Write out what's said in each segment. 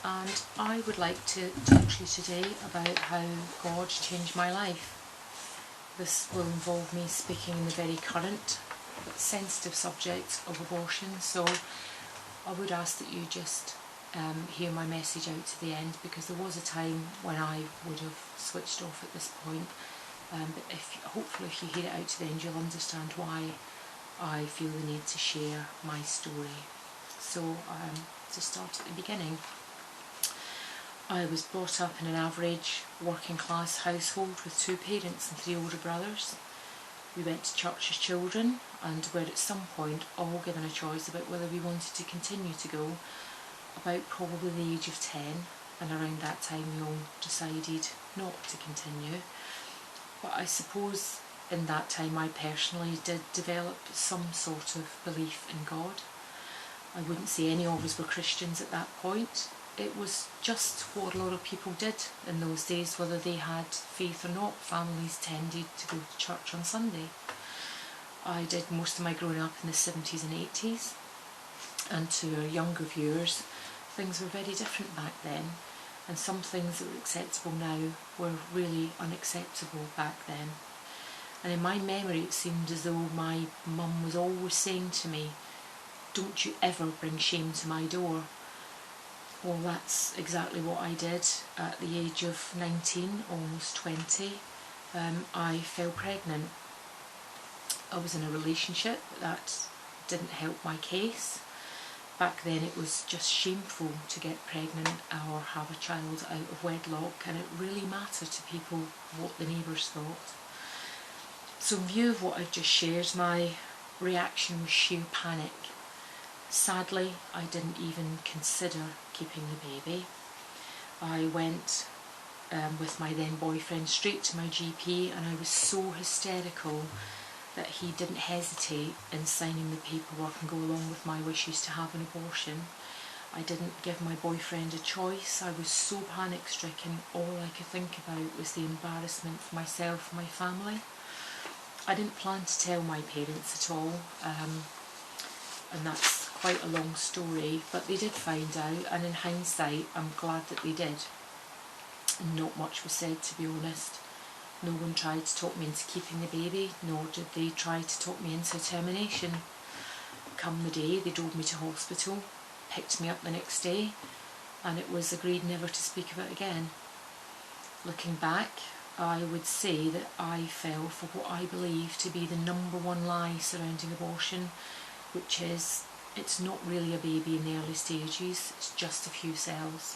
and I would like to talk to you today about how God changed my life. This will involve me speaking in the very current but sensitive subject of abortion, so I would ask that you just hear my message out to the end, because there was a time when I would have switched off at this point, but hopefully if you hear it out to the end you'll understand why I feel the need to share my story. So to start at the beginning, I was brought up in an average working class household with 2 parents and 3 older brothers. We went to church as children and were at some point all given a choice about whether we wanted to continue to go, about probably the age of 10, and around that time we all decided not to continue. But I suppose in that time I personally did develop some sort of belief in God. I wouldn't say any of us were Christians at that point. It was just what a lot of people did in those days, whether they had faith or not. Families tended to go to church on Sunday. I did most of my growing up in the 70s and 80s, and to our younger viewers, things were very different back then, and some things that were acceptable now were really unacceptable back then. And in my memory it seemed as though my mum was always saying to me, "Don't you ever bring shame to my door." Well, that's exactly what I did. At the age of 19, almost 20, I fell pregnant. I was in a relationship, but that didn't help my case. Back then it was just shameful to get pregnant or have a child out of wedlock, and it really mattered to people what the neighbours thought. So in view of what I've just shared, my reaction was sheer panic. Sadly, I didn't even consider keeping the baby. I went with my then boyfriend straight to my GP, and I was so hysterical that he didn't hesitate in signing the paperwork and go along with my wishes to have an abortion. I didn't give my boyfriend a choice. I was so panic stricken, all I could think about was the embarrassment for myself and my family. I didn't plan to tell my parents at all, and that's quite a long story, but they did find out, and in hindsight I'm glad that they did. Not much was said, to be honest. No one tried to talk me into keeping the baby, nor did they try to talk me into termination. Come the day, they drove me to hospital, picked me up the next day, and it was agreed never to speak of it again. Looking back, I would say that I fell for what I believe to be the #1 lie surrounding abortion, which is, it's not really a baby in the early stages, it's just a few cells.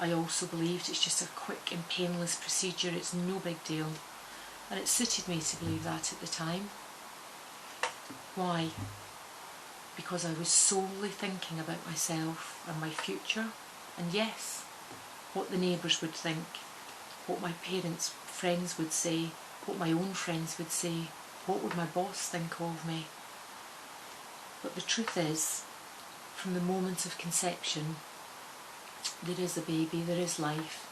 I also believed it's just a quick and painless procedure, it's no big deal, and it suited me to believe that at the time. Why? Because I was solely thinking about myself and my future, and yes, what the neighbours would think, what my parents' friends would say, what my own friends would say, what would my boss think of me. But the truth is, from the moment of conception, there is a baby, there is life,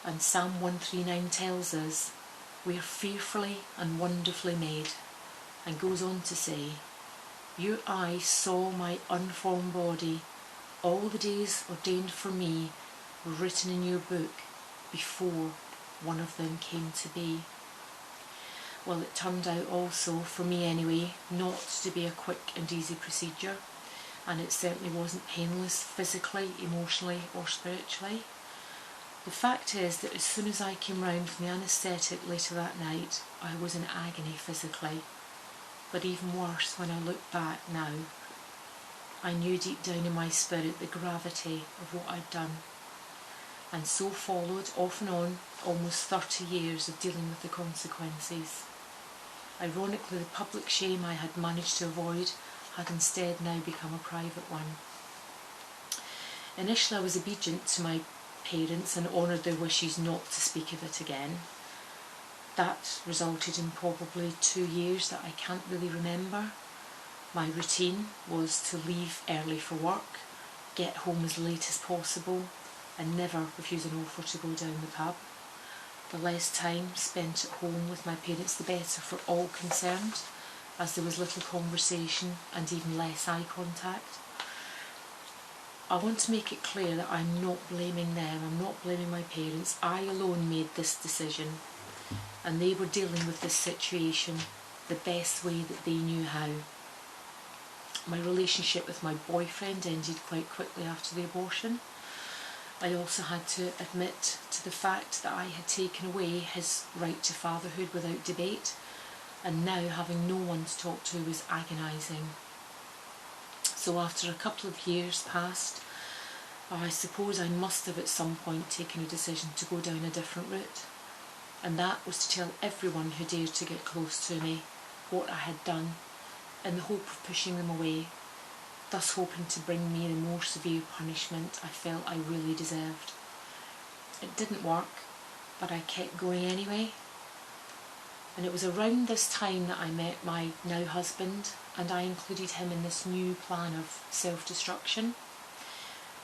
and Psalm 139 tells us we are fearfully and wonderfully made, and goes on to say, "Your eyes saw my unformed body, all the days ordained for me were written in your book before one of them came to be." Well, it turned out also, for me anyway, not to be a quick and easy procedure, and it certainly wasn't painless physically, emotionally or spiritually. The fact is that as soon as I came round from the anaesthetic later that night, I was in agony physically, but even worse when I look back now. I knew deep down in my spirit the gravity of what I'd done, and so followed, off and on, almost 30 years of dealing with the consequences. Ironically, the public shame I had managed to avoid had instead now become a private one. Initially I was obedient to my parents and honoured their wishes not to speak of it again. That resulted in probably 2 years that I can't really remember. My routine was to leave early for work, get home as late as possible, and never refuse an offer to go down the pub. The less time spent at home with my parents the better for all concerned, as there was little conversation and even less eye contact. I want to make it clear that I'm not blaming them, I'm not blaming my parents. I alone made this decision, and they were dealing with this situation the best way that they knew how. My relationship with my boyfriend ended quite quickly after the abortion. I also had to admit to the fact that I had taken away his right to fatherhood without debate, and now having no one to talk to was agonising. So after a couple of years passed, I suppose I must have at some point taken a decision to go down a different route, and that was to tell everyone who dared to get close to me what I had done, in the hope of pushing them away, thus hoping to bring me the more severe punishment I felt I really deserved. It didn't work, but I kept going anyway. And it was around this time that I met my now husband, and I included him in this new plan of self-destruction.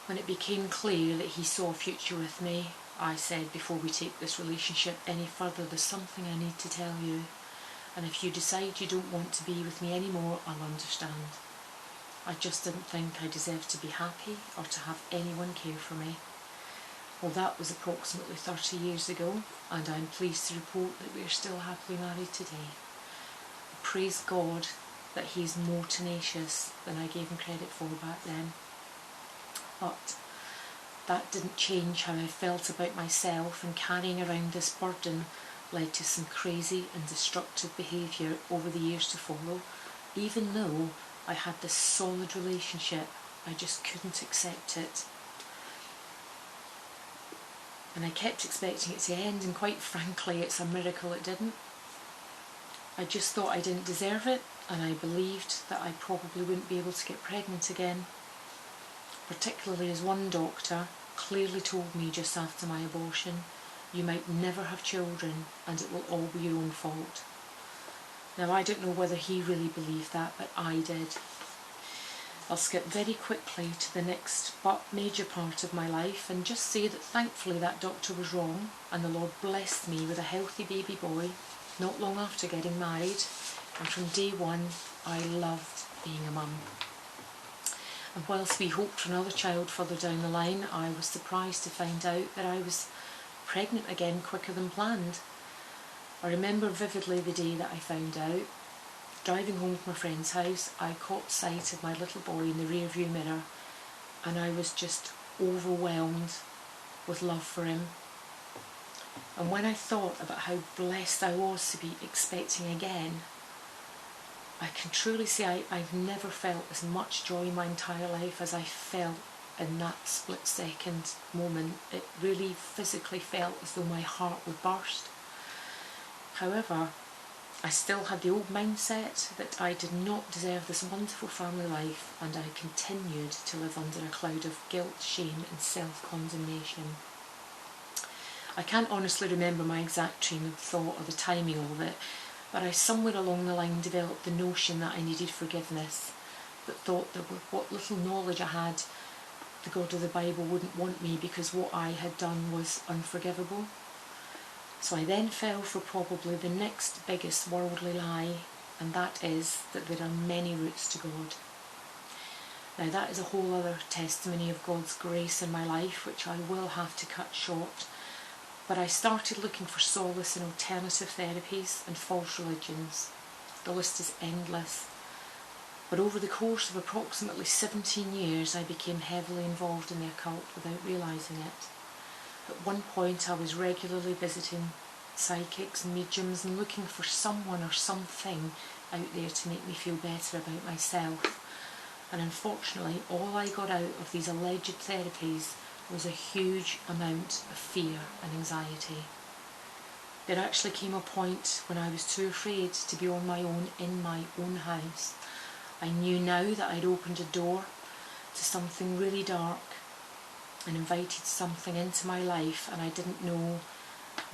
When it became clear that he saw a future with me, I said, before we take this relationship any further, there's something I need to tell you, and if you decide you don't want to be with me anymore, I'll understand. I just didn't think I deserved to be happy or to have anyone care for me. Well, that was approximately 30 years ago, and I'm pleased to report that we are still happily married today. Praise God that he's more tenacious than I gave him credit for back then. But that didn't change how I felt about myself, and carrying around this burden led to some crazy and destructive behaviour over the years to follow. Even though I had this solid relationship, I just couldn't accept it. And I kept expecting it to end, and quite frankly, it's a miracle it didn't. I just thought I didn't deserve it, and I believed that I probably wouldn't be able to get pregnant again. Particularly as one doctor clearly told me just after my abortion, you might never have children and it will all be your own fault. Now, I don't know whether he really believed that, but I did. I'll skip very quickly to the next but major part of my life and just say that thankfully that doctor was wrong, and the Lord blessed me with a healthy baby boy not long after getting married, and from day one I loved being a mum. And whilst we hoped for another child further down the line, I was surprised to find out that I was pregnant again quicker than planned. I remember vividly the day that I found out. Driving home from a friend's house, I caught sight of my little boy in the rearview mirror, and I was just overwhelmed with love for him. And when I thought about how blessed I was to be expecting again, I can truly say I've never felt as much joy in my entire life as I felt in that split-second moment. It really physically felt as though my heart would burst. However, I still had the old mindset that I did not deserve this wonderful family life, and I continued to live under a cloud of guilt, shame and self-condemnation. I can't honestly remember my exact train of thought or the timing of it, but I somewhere along the line developed the notion that I needed forgiveness, but thought that with what little knowledge I had, the God of the Bible wouldn't want me because what I had done was unforgivable. So I then fell for probably the next biggest worldly lie, and that is that there are many routes to God. Now that is a whole other testimony of God's grace in my life, which I will have to cut short. But I started looking for solace in alternative therapies and false religions. The list is endless. But over the course of approximately 17 years, I became heavily involved in the occult without realising it. At one point I was regularly visiting psychics, mediums, and looking for someone or something out there to make me feel better about myself. And unfortunately, all I got out of these alleged therapies was a huge amount of fear and anxiety. There actually came a point when I was too afraid to be on my own in my own house. I knew now that I'd opened a door to something really dark and invited something into my life, and I didn't know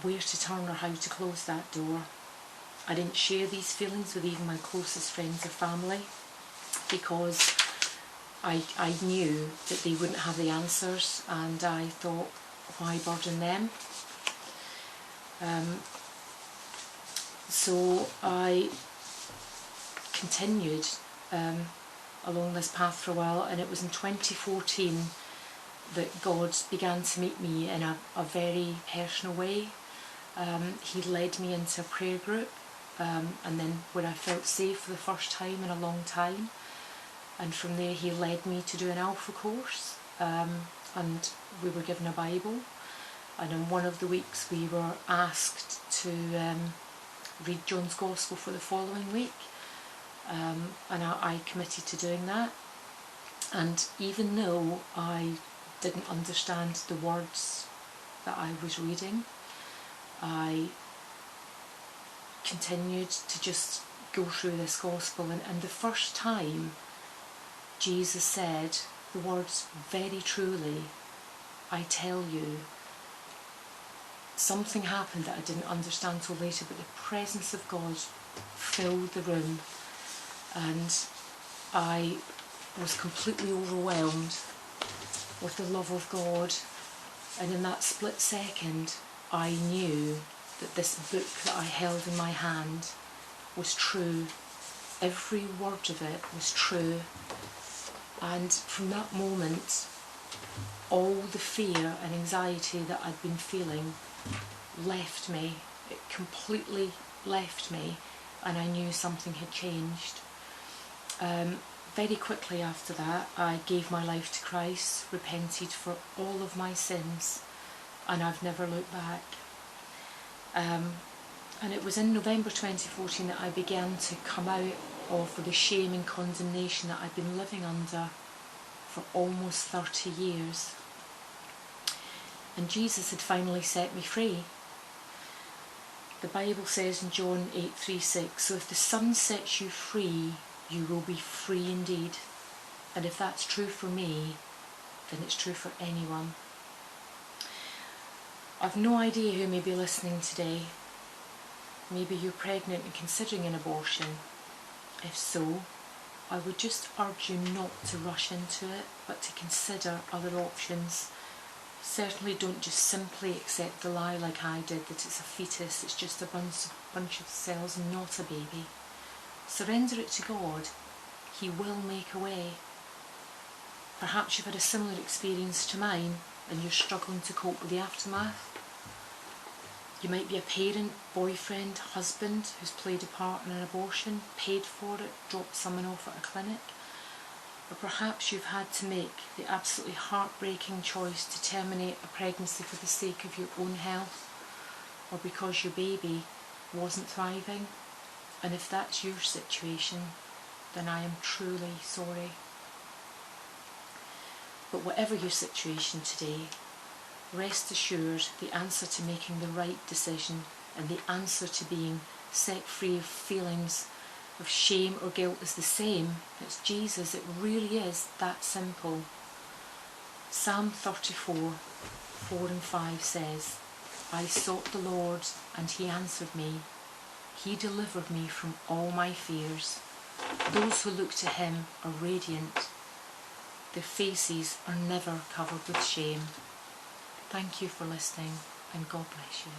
where to turn or how to close that door. I didn't share these feelings with even my closest friends or family because I knew that they wouldn't have the answers, and I thought, why burden them? So I continued along this path for a while, and it was in 2014 that God began to meet me in a very personal way. He led me into a prayer group, and then where I felt safe for the first time in a long time. And from there he led me to do an Alpha course, and we were given a Bible. And in one of the weeks we were asked to read John's Gospel for the following week. And I committed to doing that. And even though I didn't understand the words that I was reading, I continued to just go through this Gospel. And the first time Jesus said the words, "Very truly, I tell you," something happened that I didn't understand till later, but the presence of God filled the room, and I was completely overwhelmed with the love of God. And in that split second, I knew that this book that I held in my hand was true. Every word of it was true. And from that moment, all the fear and anxiety that I'd been feeling left me. It completely left me, and I knew something had changed. Very quickly after that, I gave my life to Christ, repented for all of my sins, and I've never looked back. And it was in November 2014 that I began to come out of the shame and condemnation that I'd been living under for almost 30 years. And Jesus had finally set me free. The Bible says in John 8:3-6, "So if the Son sets you free, you will be free indeed." And if that's true for me, then it's true for anyone. I've no idea who may be listening today. Maybe you're pregnant and considering an abortion. If so, I would just urge you not to rush into it, but to consider other options. Certainly don't just simply accept the lie like I did, that it's a fetus, it's just a bunch of cells, not a baby. Surrender it to God. He will make a way. Perhaps you've had a similar experience to mine and you're struggling to cope with the aftermath. You might be a parent, boyfriend, husband who's played a part in an abortion, paid for it, dropped someone off at a clinic. Or perhaps you've had to make the absolutely heartbreaking choice to terminate a pregnancy for the sake of your own health, or because your baby wasn't thriving. And if that's your situation, then I am truly sorry. But whatever your situation today, rest assured the answer to making the right decision and the answer to being set free of feelings of shame or guilt is the same. It's Jesus. It really is that simple. Psalm 34:4-5 says, "I sought the Lord and he answered me. He delivered me from all my fears. Those who look to him are radiant. Their faces are never covered with shame." Thank you for listening, and God bless you.